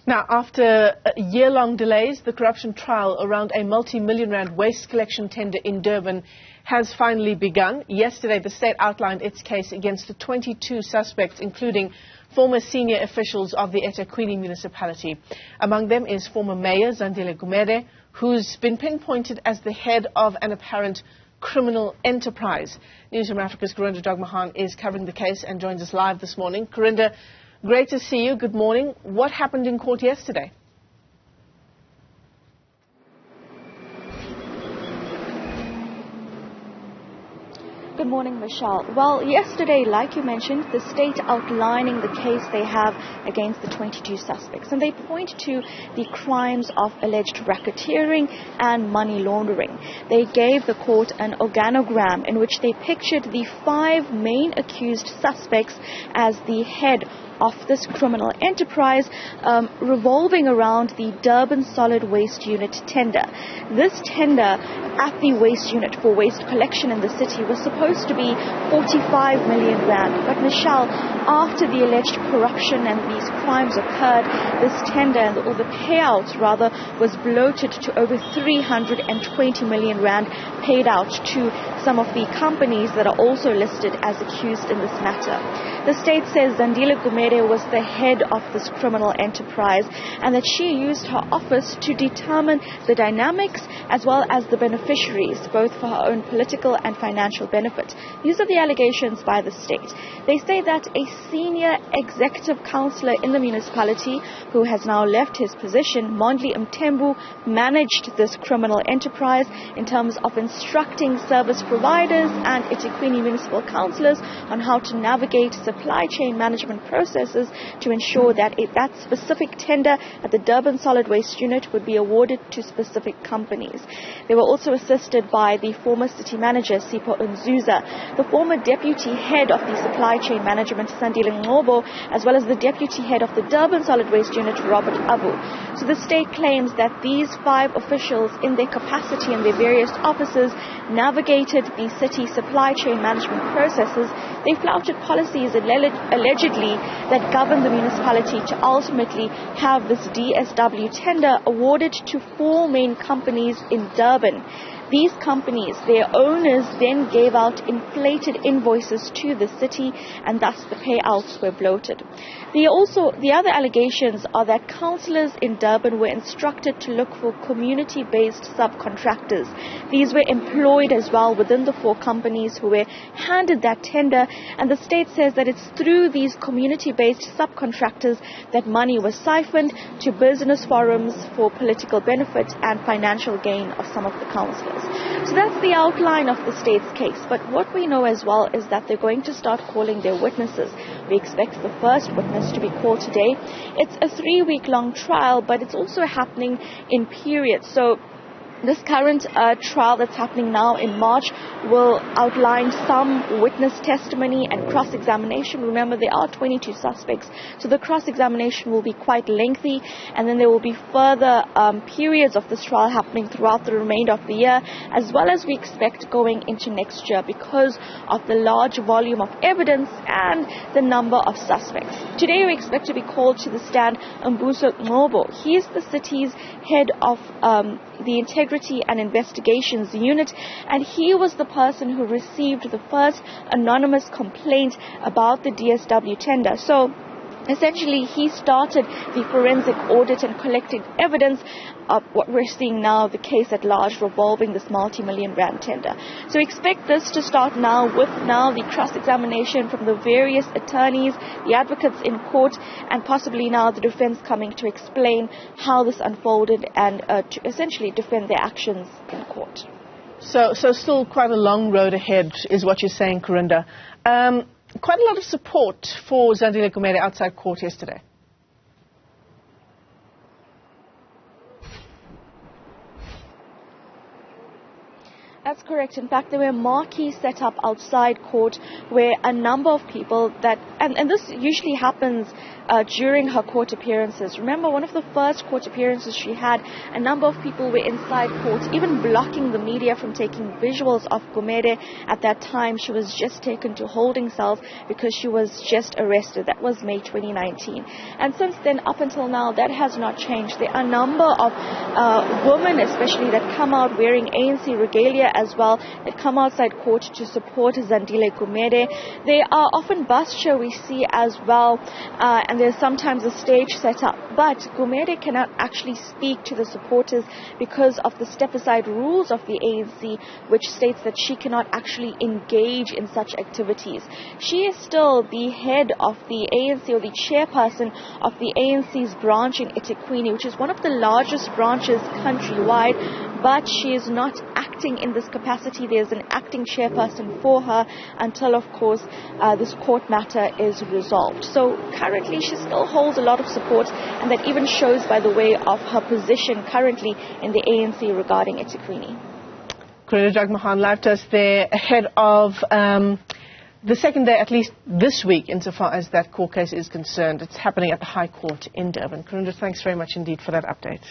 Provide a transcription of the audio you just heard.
Now, after year-long delays, the corruption trial around a multi-million-rand waste collection tender in Durban has finally begun. Yesterday, the state outlined its case against the 22 suspects, including former senior officials of the eThekwini Municipality. Among them is former Mayor Zandile Gumede, who's been pinpointed as the head of an apparent criminal enterprise. Newzroom Afrika's Karinda Jagmohan is covering the case and joins us live this morning. Karinda, great to see you. Good morning. What happened in court yesterday? Good morning, Michelle. Well, yesterday, like you mentioned, the state outlining the case they have against the 22 suspects. And they point to the crimes of alleged racketeering and money laundering. They gave the court an organogram in which they pictured the 5 main accused suspects as the head of this criminal enterprise, revolving around the Durban Solid Waste Unit tender. This tender at the waste unit for waste collection in the city was supposed to be 45 million rand. But Michelle, after the alleged corruption and these crimes occurred, this tender, or the payouts rather, was bloated to over 320 million rand paid out to some of the companies that are also listed as accused in this matter. The state says Zandile Gumede was the head of this criminal enterprise and that she used her office to determine the dynamics as well as the beneficiaries, both for her own political and financial benefit. These are the allegations by the state. They say that a senior executive councillor in the municipality, who has now left his position, Mondli Mtembu, managed this criminal enterprise in terms of instructing service providers and eThekwini municipal councillors on how to navigate supply chain management processes to ensure that that specific tender at the Durban Solid Waste Unit would be awarded to specific companies. They were also assisted by the former city manager, Sipho Nzuza, the former deputy head of the supply chain management, Zandile Gumede, as well as the deputy head of the Durban Solid Waste Unit, Robert Abu. So the state claims that these 5 officials, in their capacity in their various offices, navigated the city supply chain management processes. They flouted policies allegedly that govern the municipality to ultimately have this DSW tender awarded to 4 main companies in Durban. These companies, their owners, then gave out inflated invoices to the city, and thus the payouts were bloated. The other allegations are that councillors in Durban were instructed to look for community-based subcontractors. These were employed as well within the 4 companies who were handed that tender, and the state says that it's through these community-based subcontractors that money was siphoned to business forums for political benefit and financial gain of some of the councillors. So that's the outline of the state's case. But what we know as well is that they're going to start calling their witnesses. We expect the first witness to be called today. It's a 3-week-long trial, but it's also happening in periods. So this current trial that's happening now in March will outline some witness testimony and cross-examination. Remember, there are 22 suspects, so the cross-examination will be quite lengthy, and then there will be further periods of this trial happening throughout the remainder of the year, as well as we expect going into next year because of the large volume of evidence and the number of suspects. Today we expect to be called to the stand Mbuso Ngcobo. He is the city's head of the Integrity and Investigations Unit, and he was the person who received the first anonymous complaint about the DSW tender. So essentially, he started the forensic audit and collected evidence of what we're seeing now, the case at large revolving this multi-million-rand tender. So expect this to start now with the cross-examination from the various attorneys, the advocates in court, and possibly now the defense coming to explain how this unfolded and to essentially defend their actions in court. So still quite a long road ahead is what you're saying, Karinda. Quite a lot of support for Zandile Gumede outside court yesterday. That's correct. In fact, there were marquees set up outside court where a number of people and this usually happens during her court appearances. Remember, one of the first court appearances she had, a number of people were inside court, even blocking the media from taking visuals of Gumede. At that time, she was just taken to holding cells because she was just arrested. That was May 2019. And since then, up until now, that has not changed. There are a number of women, especially, that come out wearing ANC regalia as well, that come outside court to support Zandile Gumede. There are often bus show we see as well, and there's sometimes a stage set up. But Gumede cannot actually speak to the supporters because of the step-aside rules of the ANC, which states that she cannot actually engage in such activities. She is still the head of the ANC, or the chairperson of the ANC's branch in eThekwini, which is one of the largest branches countrywide, but she is not acting in this capacity. There's an acting chairperson for her until, of course, this court matter is resolved. So currently she still holds a lot of support, and that even shows by the way of her position currently in the ANC regarding eThekwini. Karinda, Jagmohan live to us there ahead of the second day, at least this week, insofar as that court case is concerned. It's happening at the High Court in Durban. Karinda, thanks very much indeed for that update.